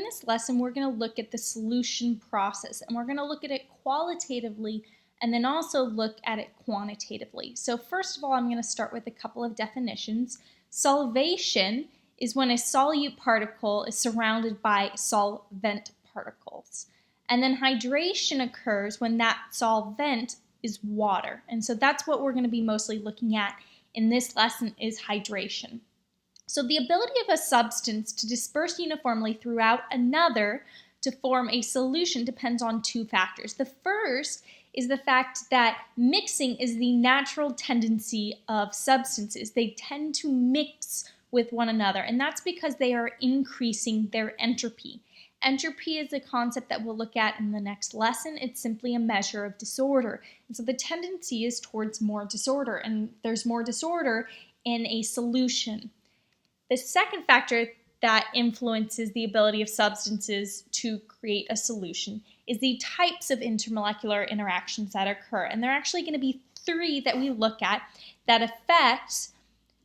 this lesson, we're going to look at the solution process, and we're going to look at it qualitatively and then also look at it quantitatively. So first of all, I'm going to start with a couple of definitions. Solvation is when a solute particle is surrounded by solvent particles. And then hydration occurs when that solvent is water. And so that's what we're going to be mostly looking at in this lesson, is hydration. So the ability of a substance to disperse uniformly throughout another to form a solution depends on two factors. The first is the fact that mixing is the natural tendency of substances. They tend to mix with one another, and that's because they are increasing their entropy. Entropy is a concept that we'll look at in the next lesson. It's simply a measure of disorder. And so the tendency is towards more disorder, and there's more disorder in a solution. The second factor that influences the ability of substances to create a solution is the types of intermolecular interactions that occur. And there are actually going to be three that we look at that affect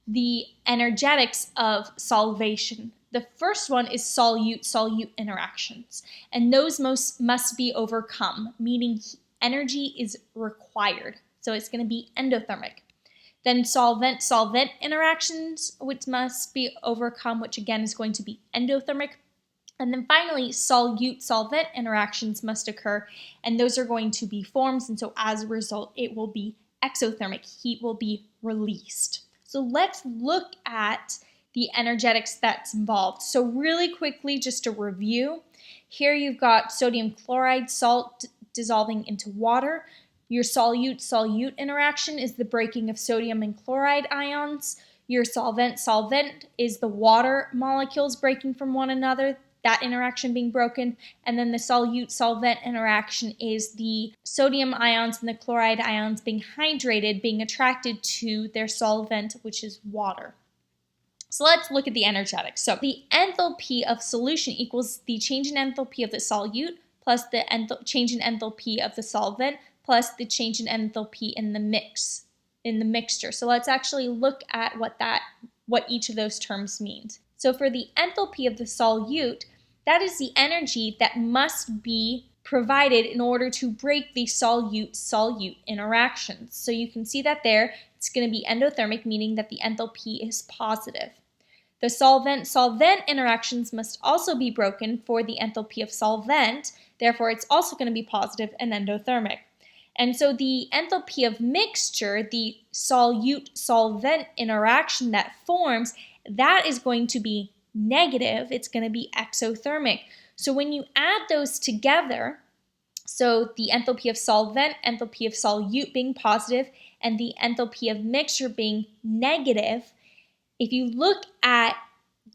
the energetics of solvation. The first one is solute-solute interactions, and those must be overcome, meaning energy is required. So it's going to be endothermic. Then solvent-solvent interactions, which must be overcome, which again is going to be endothermic. And then finally, solute-solvent interactions must occur, and those are going to be forms, and so as a result, it will be exothermic. Heat will be released. So let's look at the energetics that's involved. So really quickly, just to review, here you've got sodium chloride, salt dissolving into water. Your solute-solute interaction is the breaking of sodium and chloride ions. Your solvent-solvent is the water molecules breaking from one another, that interaction being broken. And then the solute-solvent interaction is the sodium ions and the chloride ions being hydrated, being attracted to their solvent, which is water. So let's look at the energetics. So the enthalpy of solution equals the change in enthalpy of the solute plus the change in enthalpy of the solvent plus the change in enthalpy in the mixture. So let's actually look at what each of those terms means. So for the enthalpy of the solute, that is the energy that must be provided in order to break the solute-solute interactions. So you can see that there, it's going to be endothermic, meaning that the enthalpy is positive. The solvent-solvent interactions must also be broken for the enthalpy of solvent, therefore it's also going to be positive and endothermic. And so the enthalpy of mixture, the solute-solvent interaction that forms, that is going to be negative. It's going to be exothermic. So when you add those together, so the enthalpy of solvent, enthalpy of solute being positive, and the enthalpy of mixture being negative, if you look at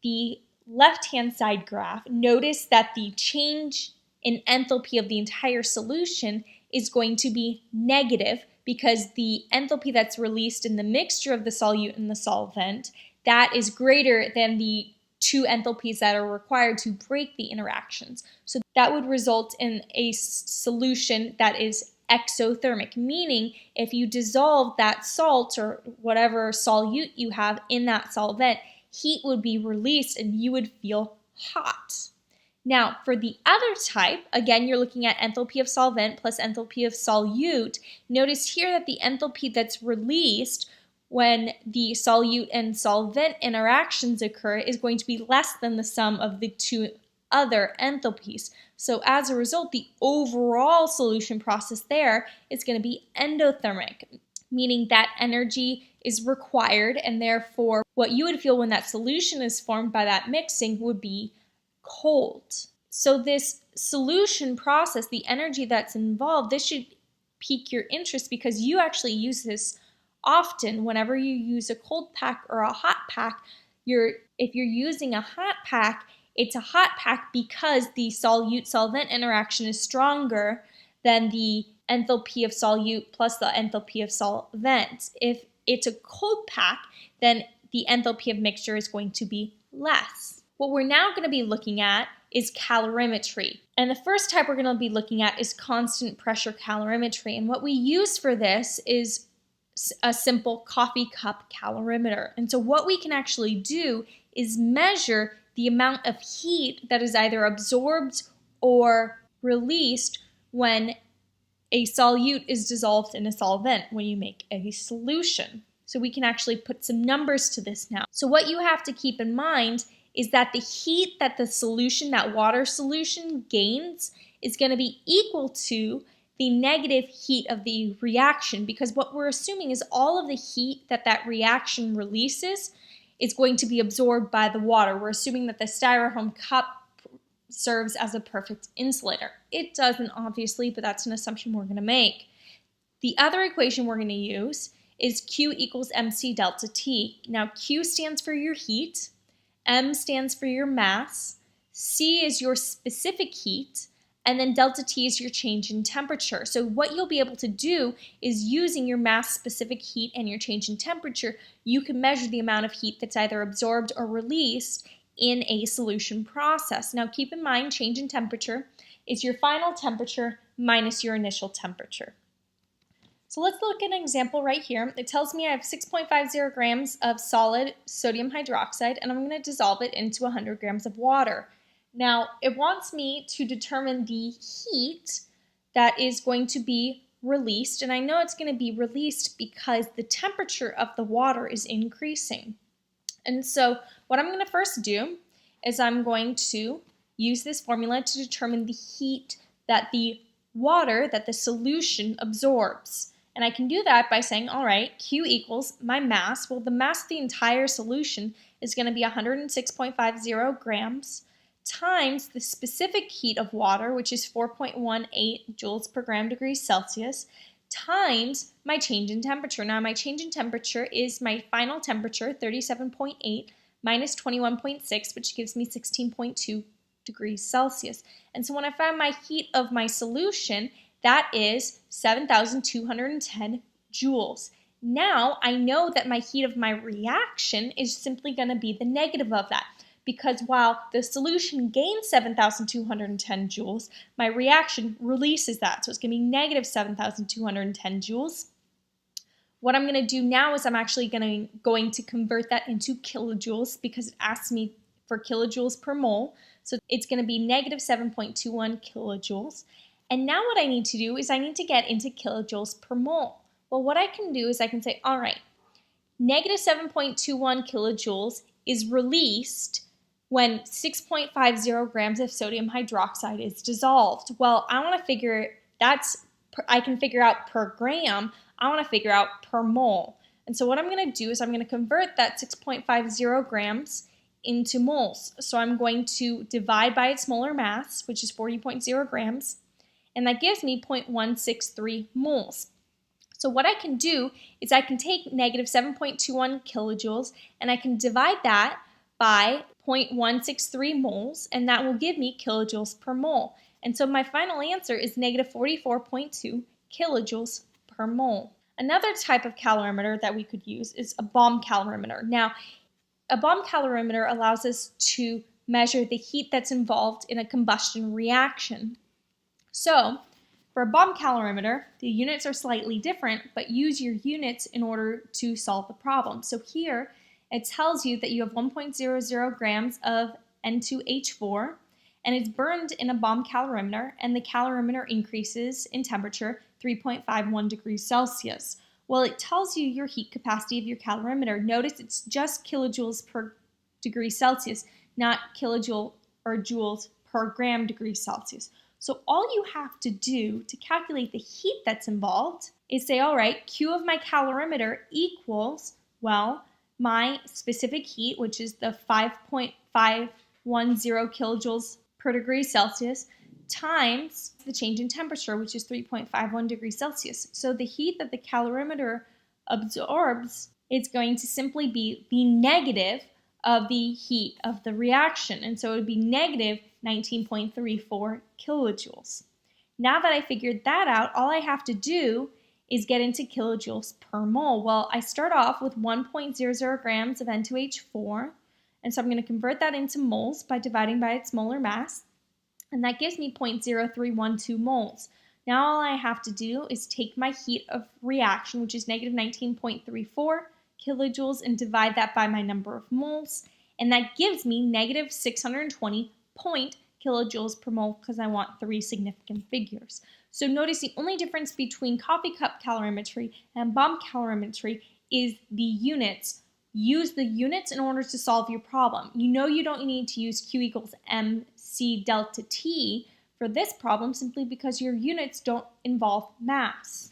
the left-hand side graph, notice that the change in enthalpy of the entire solution is going to be negative because the enthalpy that's released in the mixture of the solute and the solvent, that is greater than the two enthalpies that are required to break the interactions. So that would result in a solution that is exothermic, meaning if you dissolve that salt or whatever solute you have in that solvent, heat would be released and you would feel hot. Now, for the other type, again, you're looking at enthalpy of solvent plus enthalpy of solute. Notice here that the enthalpy that's released when the solute and solvent interactions occur is going to be less than the sum of the two other enthalpies. So as a result, the overall solution process there is going to be endothermic, meaning that energy is required, and therefore what you would feel when that solution is formed by that mixing would be cold. So this solution process, the energy that's involved, this should pique your interest because you actually use this often whenever you use a cold pack or a hot pack. If you're using a hot pack, it's a hot pack because the solute-solvent interaction is stronger than the enthalpy of solute plus the enthalpy of solvent. If it's a cold pack, then the enthalpy of mixture is going to be less. What we're now going to be looking at is calorimetry. And the first type we're going to be looking at is constant pressure calorimetry. And what we use for this is a simple coffee cup calorimeter. And so what we can actually do is measure the amount of heat that is either absorbed or released when a solute is dissolved in a solvent, when you make a solution. So we can actually put some numbers to this now. So what you have to keep in mind is that the heat that the solution, that water solution, gains is going to be equal to the negative heat of the reaction, because what we're assuming is all of the heat that that reaction releases is going to be absorbed by the water. We're assuming that the styrofoam cup serves as a perfect insulator. It doesn't, obviously, but that's an assumption we're going to make. The other equation we're going to use is Q equals mc delta T. Now, Q stands for your heat, M stands for your mass, C is your specific heat, and then delta T is your change in temperature. So what you'll be able to do is, using your mass, specific heat, and your change in temperature, you can measure the amount of heat that's either absorbed or released in a solution process. Now keep in mind, change in temperature is your final temperature minus your initial temperature. So let's look at an example right here. It tells me I have 6.50 grams of solid sodium hydroxide, and I'm going to dissolve it into 100 grams of water. Now, it wants me to determine the heat that is going to be released, and I know it's going to be released because the temperature of the water is increasing. And so what I'm going to first do is I'm going to use this formula to determine the heat that the water, that the solution absorbs. And I can do that by saying, all right, Q equals my mass. Well, the mass of the entire solution is going to be 106.50 grams times the specific heat of water, which is 4.18 joules per gram degrees Celsius, times my change in temperature. Now, my change in temperature is my final temperature, 37.8, minus 21.6, which gives me 16.2 degrees Celsius. And so when I find my heat of my solution, that is 7,210 joules. Now, I know that my heat of my reaction is simply going to be the negative of that, because while the solution gains 7,210 joules, my reaction releases that. So it's going to be negative 7,210 joules. What I'm going to do now is I'm actually going to convert that into kilojoules, because it asks me for kilojoules per mole. So it's going to be negative 7.21 kilojoules. And now what I need to do is I need to get into kilojoules per mole. Well, what I can do is I can say, all right, negative 7.21 kilojoules is released when 6.50 grams of sodium hydroxide is dissolved. Well, I want to figure I can figure out per gram. I want to figure out per mole. And so what I'm going to do is I'm going to convert that 6.50 grams into moles. So I'm going to divide by its molar mass, which is 40.0 grams, and that gives me 0.163 moles. So what I can do is I can take negative 7.21 kilojoules and I can divide that by 0.163 moles, and that will give me kilojoules per mole. And so my final answer is negative 44.2 kilojoules per mole. Another type of calorimeter that we could use is a bomb calorimeter. Now, a bomb calorimeter allows us to measure the heat that's involved in a combustion reaction. So, for a bomb calorimeter, the units are slightly different, but use your units in order to solve the problem. So here, it tells you that you have 1.00 grams of N2H4, and it's burned in a bomb calorimeter, and the calorimeter increases in temperature 3.51 degrees Celsius. Well, it tells you your heat capacity of your calorimeter. Notice it's just kilojoules per degree Celsius, not kilojoule or joules per gram degree Celsius. So all you have to do to calculate the heat that's involved is say, all right, Q of my calorimeter equals, well, my specific heat, which is the 5.510 kilojoules per degree Celsius, times the change in temperature, which is 3.51 degrees Celsius. So the heat that the calorimeter absorbs is going to simply be the negative of the heat of the reaction. And so it would be negative 19.34 kilojoules. Now that I figured that out, all I have to do is get into kilojoules per mole. Well, I start off with 1.00 grams of N2H4, and so I'm going to convert that into moles by dividing by its molar mass, and that gives me 0.0312 moles. Now all I have to do is take my heat of reaction, which is negative 19.34 kilojoules, and divide that by my number of moles, and that gives me negative 620 kilojoules per mole because I want 3 significant figures. So notice the only difference between coffee cup calorimetry and bomb calorimetry is the units. Use the units in order to solve your problem. You know you don't need to use Q equals MC delta T for this problem simply because your units don't involve mass.